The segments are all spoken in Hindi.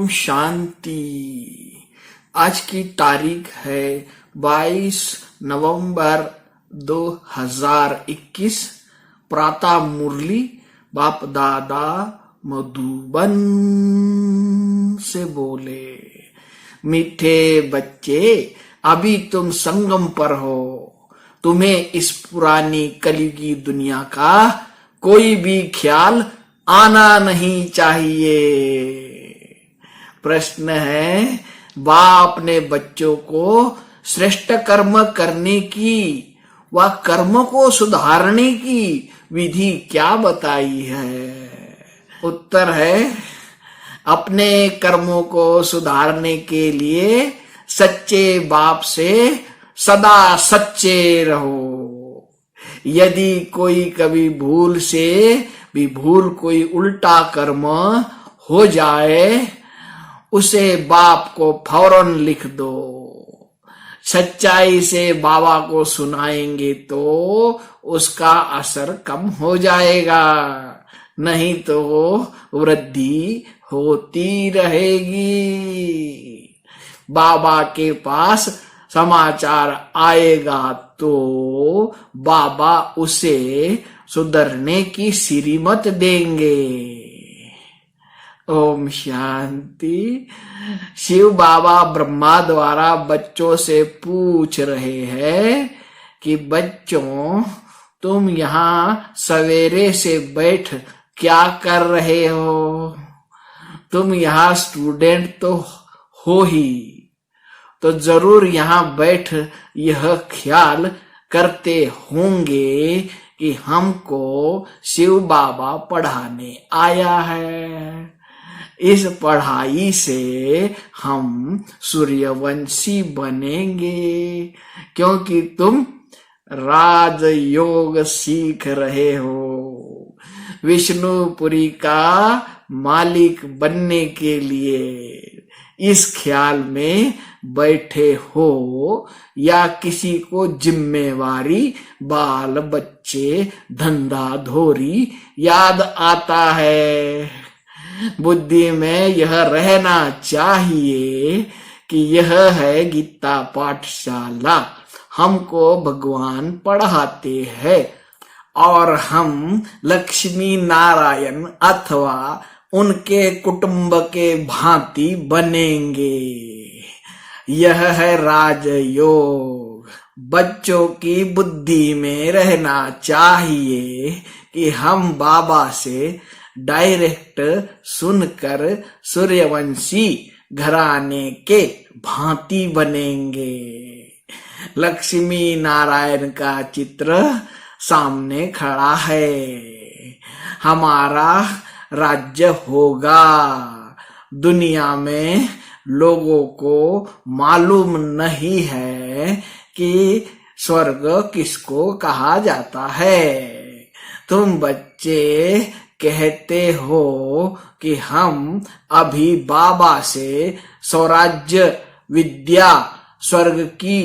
ओम शांति। आज की तारीख है 22 नवंबर 2021। प्रातः मुरली बाप दादा मधुबन से बोले, मीठे बच्चे अभी तुम संगम पर हो। तुम्हें इस पुरानी कलयुगी दुनिया का कोई भी ख्याल आना नहीं चाहिए। प्रश्न है, बाप ने बच्चों को श्रेष्ठ कर्म करने की व कर्म को सुधारने की विधि क्या बताई है? उत्तर है, अपने कर्मों को सुधारने के लिए सच्चे बाप से सदा सच्चे रहो। यदि कोई कभी भूल से भी कोई उल्टा कर्म हो जाए, उसे बाप को फौरन लिख दो। सच्चाई से बाबा को सुनाएंगे तो उसका असर कम हो जाएगा, नहीं तो वृद्धि होती रहेगी। बाबा के पास समाचार आएगा तो बाबा उसे सुधरने की श्रीमत देंगे। ओम शांति। शिव बाबा ब्रह्मा द्वारा बच्चों से पूछ रहे हैं कि बच्चों, तुम यहाँ सवेरे से बैठ क्या कर रहे हो? तुम यहाँ स्टूडेंट तो हो ही, तो जरूर यहाँ बैठ यह ख्याल करते होंगे कि हमको शिव बाबा पढ़ाने आया है। इस पढ़ाई से हम सूर्यवंशी बनेंगे, क्योंकि तुम राजयोग सीख रहे हो। विष्णुपुरी का मालिक बनने के लिए इस ख्याल में बैठे हो, या किसी को जिम्मेवारी, बाल बच्चे, धंधा धोरी याद आता है? बुद्धि में यह रहना चाहिए कि यह है गीता पाठशाला। हमको भगवान पढ़ाते हैं और हम लक्ष्मी नारायण अथवा उनके कुटुंब के भांति बनेंगे। यह है राजयोग। बच्चों की बुद्धि में रहना चाहिए कि हम बाबा से डायरेक्ट सुनकर सूर्यवंशी घराने के भांति बनेंगे। लक्ष्मी नारायण का चित्र सामने खड़ा है। हमारा राज्य होगा। दुनिया में लोगों को मालूम नहीं है कि स्वर्ग किसको कहा जाता है। तुम बच्चे कहते हो कि हम अभी बाबा से स्वराज्य विद्या स्वर्ग की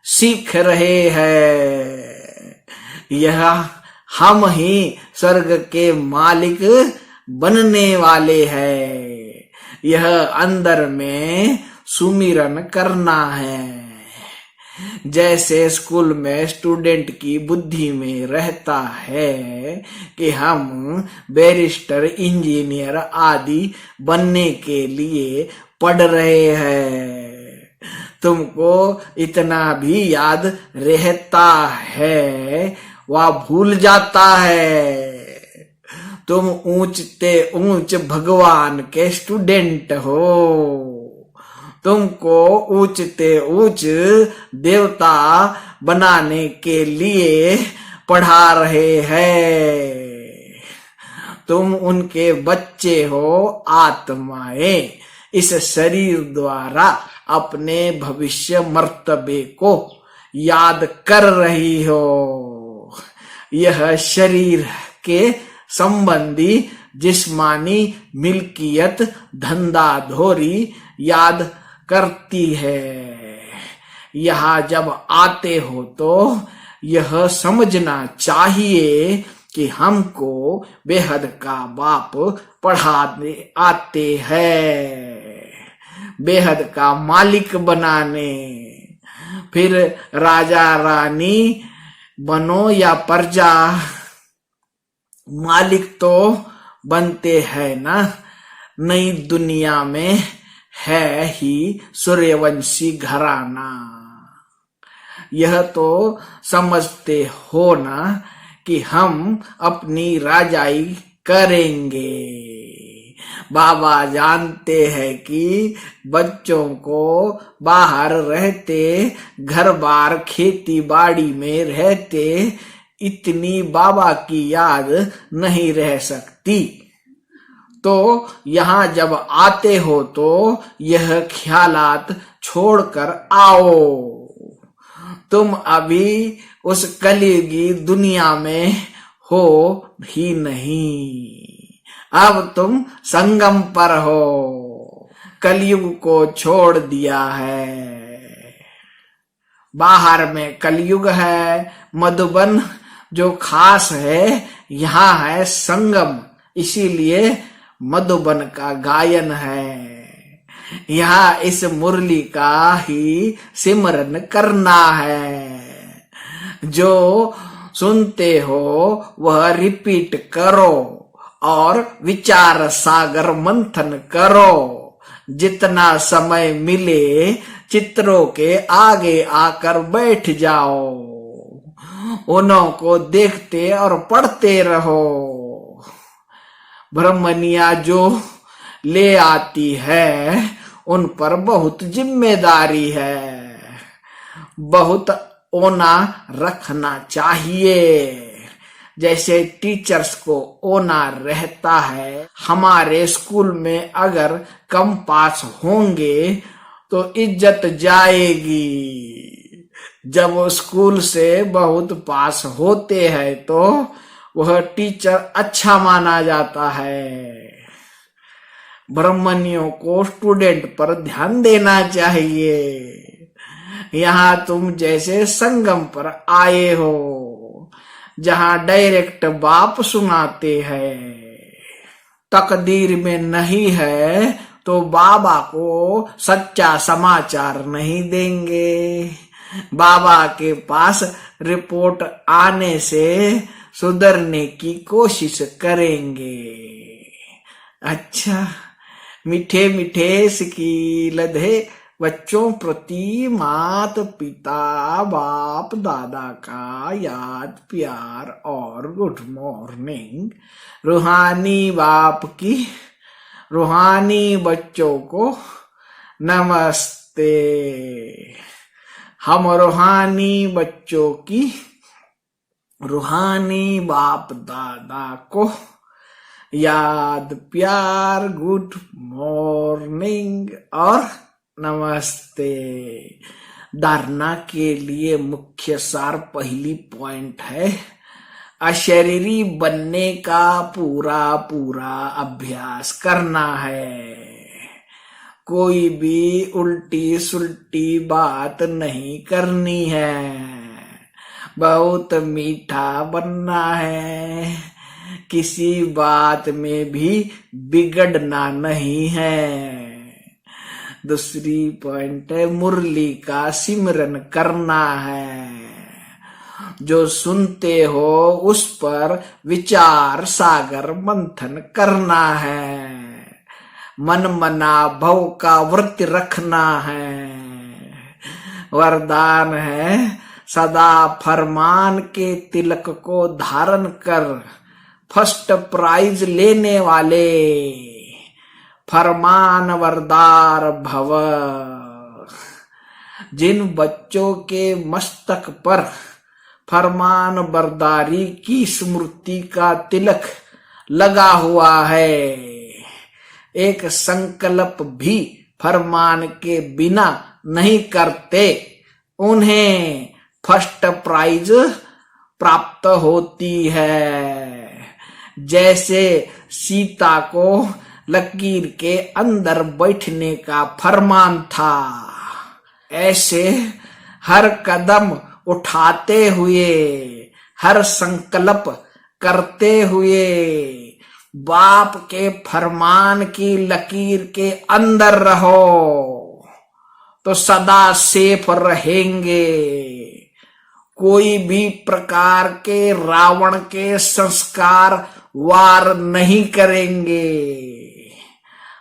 सीख रहे हैं। यह हम ही स्वर्ग के मालिक बनने वाले हैं। यह अंदर में सुमिरन करना है। जैसे स्कूल में स्टूडेंट की बुद्धि में रहता है कि हम बैरिस्टर, इंजीनियर आदि बनने के लिए पढ़ रहे हैं। तुमको इतना भी याद रहता है वह भूल जाता है। तुम ऊंचते ऊंच भगवान के स्टूडेंट हो। तुमको ऊंचते ऊंच देवता बनाने के लिए पढ़ा रहे हैं। तुम उनके बच्चे हो। आत्माएं इस शरीर द्वारा अपने भविष्य मर्तबे को याद कर रही हो। यह शरीर के संबंधी जिस्मानी मिल्कियत, धंधा धोरी याद करती है। यहाँ जब आते हो तो यह समझना चाहिए कि हमको बेहद का बाप पढ़ाने आते हैं। बेहद का मालिक बनाने। फिर राजा रानी बनो या प्रजा, मालिक तो बनते हैं ना। नई दुनिया में है ही सूर्यवंशी घराना। यह तो समझते हो ना कि हम अपनी राजाई करेंगे। बाबा जानते हैं कि बच्चों को बाहर रहते, घर बार खेती बाड़ी में रहते इतनी बाबा की याद नहीं रह सकती। तो यहाँ जब आते हो तो यह ख्यालात छोड़कर आओ। तुम अभी उस कलयुगी दुनिया में हो भी नहीं, अब तुम संगम पर हो। कलयुग को छोड़ दिया है। बाहर में कलयुग है, मधुबन जो खास है यहाँ है संगम, इसीलिए मधुबन का गायन है। यहाँ इस मुरली का ही सिमरन करना है। जो सुनते हो वह रिपीट करो और विचार सागर मंथन करो। जितना समय मिले चित्रों के आगे आकर बैठ जाओ, उन्हों को देखते और पढ़ते रहो। ब्रह्मनिया जो ले आती है उन पर बहुत जिम्मेदारी है, बहुत ओना रखना चाहिए। जैसे टीचर्स को ओना रहता है। हमारे स्कूल में अगर कम पास होंगे तो इज्जत जाएगी। जब वो स्कूल से बहुत पास होते हैं तो वह टीचर अच्छा माना जाता है। ब्रह्मनियों को स्टूडेंट पर ध्यान देना चाहिए। यहाँ तुम जैसे संगम पर आए हो, जहाँ डायरेक्ट बाप सुनाते हैं। तकदीर में नहीं है तो बाबा को सच्चा समाचार नहीं देंगे। बाबा के पास रिपोर्ट आने से सुधरने की कोशिश करेंगे। अच्छा, मीठे मीठे सिकी लधे बच्चों प्रति माता पिता बाप दादा का याद प्यार और गुड मॉर्निंग। रूहानी बाप की रूहानी बच्चों को नमस्ते। हम रूहानी बच्चों की रूहानी बाप दादा को याद प्यार गुड मॉर्निंग और नमस्ते। धारणा के लिए मुख्य सार पहली पॉइंट है, अशरीरी बनने का पूरा पूरा अभ्यास करना है। कोई भी उल्टी सुल्टी बात नहीं करनी है। बहुत मीठा बनना है। किसी बात में भी बिगड़ना नहीं है। दूसरी पॉइंट है, मुरली का सिमरन करना है। जो सुनते हो उस पर विचार सागर मंथन करना है। मन मना भव का व्रत रखना है। वरदान है, सदा फरमान के तिलक को धारण कर फर्स्ट प्राइज लेने वाले फरमान वरदार भव। जिन बच्चों के मस्तक पर फरमान बरदारी की स्मृति का तिलक लगा हुआ है, एक संकल्प भी फरमान के बिना नहीं करते, उन्हें फर्स्ट प्राइज प्राप्त होती है। जैसे सीता को लकीर के अंदर बैठने का फरमान था, ऐसे हर कदम उठाते हुए, हर संकल्प करते हुए बाप के फरमान की लकीर के अंदर रहो तो सदा सेफ रहेंगे। कोई भी प्रकार के रावण के संस्कार वार नहीं करेंगे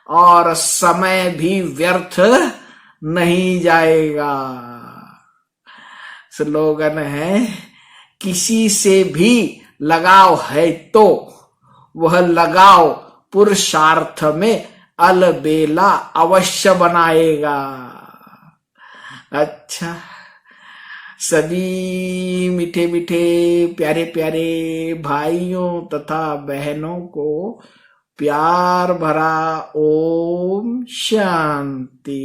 और समय भी व्यर्थ नहीं जाएगा। स्लोगन है, किसी से भी लगाव है तो वह लगाव पुरुषार्थ में अलबेला अवश्य बनाएगा। अच्छा, सभी मीठे मीठे प्यारे प्यारे भाइयों तथा बहनों को प्यार भरा ओम शांति।